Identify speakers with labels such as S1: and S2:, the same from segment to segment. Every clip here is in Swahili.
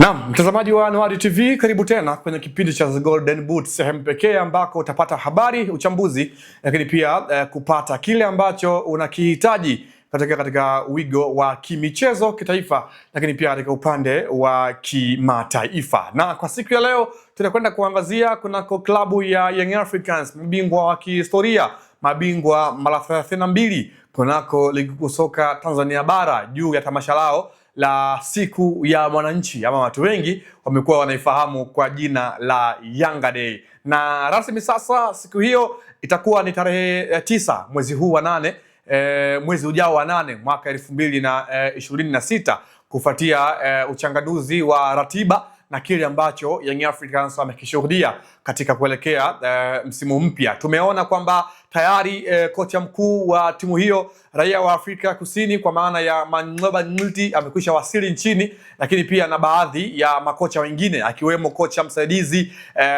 S1: Naam, mtazamaji wa Anuari TV, karibu tena kwenye kipindi cha The Golden Boot, sehemu pekee ambako utapata habari, uchambuzi, lakini pia kupata kile ambacho unakihitaji katika wigo wa kimichezo kitaifa, lakini pia katika upande wa kimataifa. Na kwa siku ya leo tunakwenda kuangazia kunako klabu ya Young Africans, mabingwa wa kihistoria, mabingwa mara 32 kunako ligi kuu soka Tanzania bara, juu ya tamasha lao la siku ya mwananchi, ama watu wengi wamekuwa wanaifahamu kwa jina la Yanga Day. Na rasmi sasa siku hiyo itakuwa ni tarehe 9 mwezi huu wa 8, mwezi ujao wa 8 mwaka 2026, kufuatia uchanganuzi wa ratiba na kile ambacho Young Africans wamekishuhudia katika kuelekea msimu mpya. Tumeona kwamba tayari kocha mkuu wa timu hiyo, raia wa Afrika Kusini, kwa maana ya Mangcoba Nglti, amekwisha wasili nchini, lakini pia na baadhi ya makocha wengine akiwemo kocha msaidizi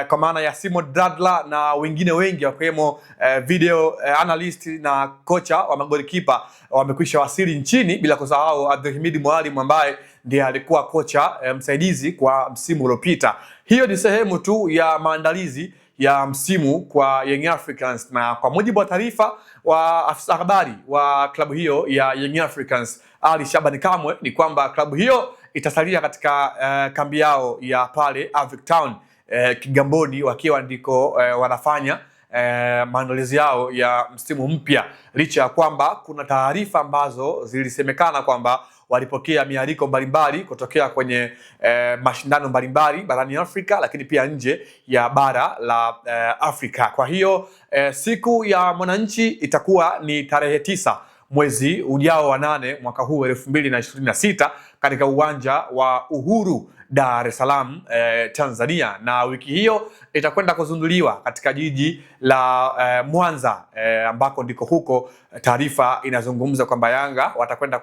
S1: kwa maana ya Simon Dadla na wengine wengi wakiwemo video analyst na kocha wa magolikipa wamekwisha wasili nchini, bila kusahau Abdelhamid Mwalimu ambaye ndiye alikuwa kocha msaidizi kwa msimu uliopita. Hiyo ni sehemu tu ya maandalizi ya msimu kwa Young Africans, na kwa mujibu wa taarifa wa afisa habari wa klabu hiyo ya Young Africans, Ali Shabani Kamwe, ni kwamba klabu hiyo itasalia katika kambi yao ya pale Avic Town Kigamboni, wakiwa ndiko wanafanya maandalizi yao ya msimu mpya, licha ya kwamba kuna taarifa ambazo zilisemekana kwamba walipokea mialiko mbalimbali kutokea kwenye mashindano mbalimbali barani Afrika, lakini pia nje ya bara la Afrika. Kwa hiyo siku ya mwananchi itakuwa ni tarehe 9 mwezi ujao wa 8 mwaka huu 2026 katika uwanja wa Uhuru, Dar es Salaam, Tanzania, na wiki hiyo itakwenda kuzinduliwa katika jiji la Mwanza, ambako ndiko huko taarifa inazungumza kwamba Yanga watakwenda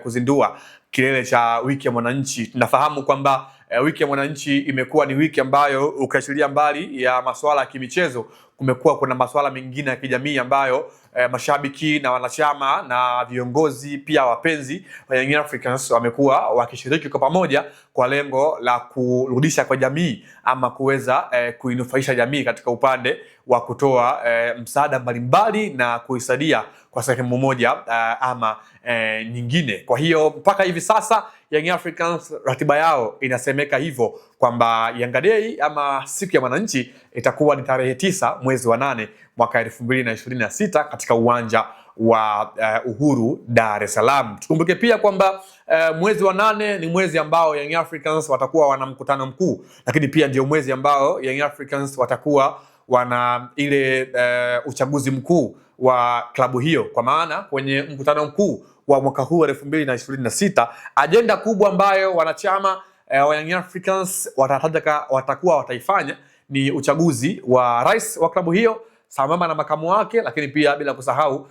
S1: kuzindua kilele cha wiki ya mwananchi. Tunafahamu kwamba wiki ya mwananchi imekuwa ni wiki ambayo, ukiachilia mbali ya masuala ya kimichezo, kumekuwa kuna masuala mengine ya kijamii ambayo mashabiki na wanachama na viongozi pia wapenzi wa Young Africans wamekuwa wakishiriki kwa pamoja kwa lengo la kurudisha kwa jamii ama kuweza kuinufaisha jamii katika upande wa kutoa msaada mbalimbali na kuisaidia kwa sehemu moja ama nyingine. Kwa hiyo mpaka hivi sasa Young Africans ratiba yao inasemeka hivyo kwamba Yanga Day ama siku ya mwananchi itakuwa ni tarehe 9 mwezi wa 8 mwaka 2026 katika uwanja wa Uhuru, Dar es Salaam. Tukumbuke pia kwamba mwezi wa 8 ni mwezi ambao Young Africans watakuwa wana mkutano mkuu, lakini pia ndio mwezi ambao Young Africans watakuwa wana ile uchaguzi mkuu wa klabu hiyo, kwa maana kwenye mkutano mkuu wa mwaka huu 2026 ajenda kubwa ambayo wanachama wa Young Africans watakuwa wataifanya ni uchaguzi wa rais wa klabu hiyo sambamba na makamu wake, lakini pia bila kusahau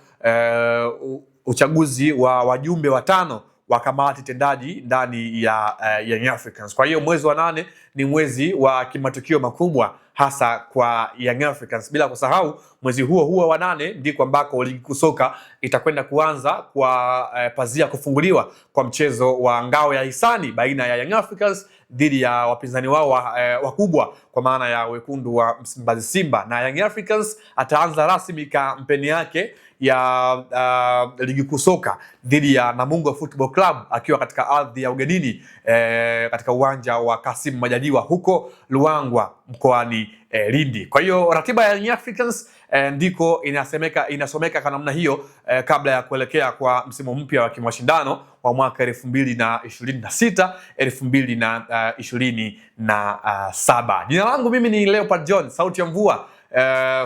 S1: uchaguzi wa wajumbe 5 wa kamati tendaji ndani ya Young Africans. Kwa hiyo mwezi wa 8 ni mwezi wa kimatukio makubwa hasa kwa Young Africans. Bila kusahau mwezi huo wa 8 ndiko ambako ligi kuu soka itakwenda kuanza kwa pazia kufunguliwa kwa mchezo wa ngao ya hisani baina ya Young Africans dhidi ya wapinzani wao wakubwa kwa maana ya wekundu wa Msimbazi Simba, na Young Africans ataanza rasmi kampeni yake ya ligi kuu soka dhidi ya Namungo Football Club akiwa katika ardhi ya ugenini katika uwanja wa Kasim Majaliwa huko Luangwa mkoani Lindi. Kwa hiyo ratiba ya Young Africans ndiko inasomeka kwa namna hiyo kabla ya kuelekea kwa msimu mpya wa kimashindano wa mwaka 2026 2027. Jina langu mimi ni Leopard John, sauti ya mvua.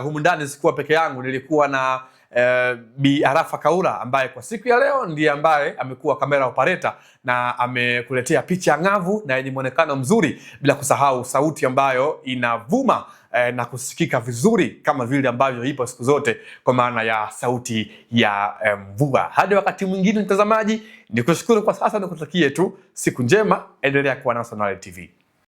S1: Humu ndani sikuwa peke yangu, nilikuwa na Bi Arafa Kaura ambaye kwa siku ya leo ndiye ambaye amekuwa kamera operator na amekuletea picha ngavu na yenye muonekano mzuri, bila kusahau sauti ambayo inavuma na kusikika vizuri kama vile ambavyo ipo siku zote, kwa maana ya sauti ya mvua. Hadi wakati mwingine mtazamaji, nikushukuru kwa sasa na kutakie tu siku njema. Endelea kuwa na Anuari TV.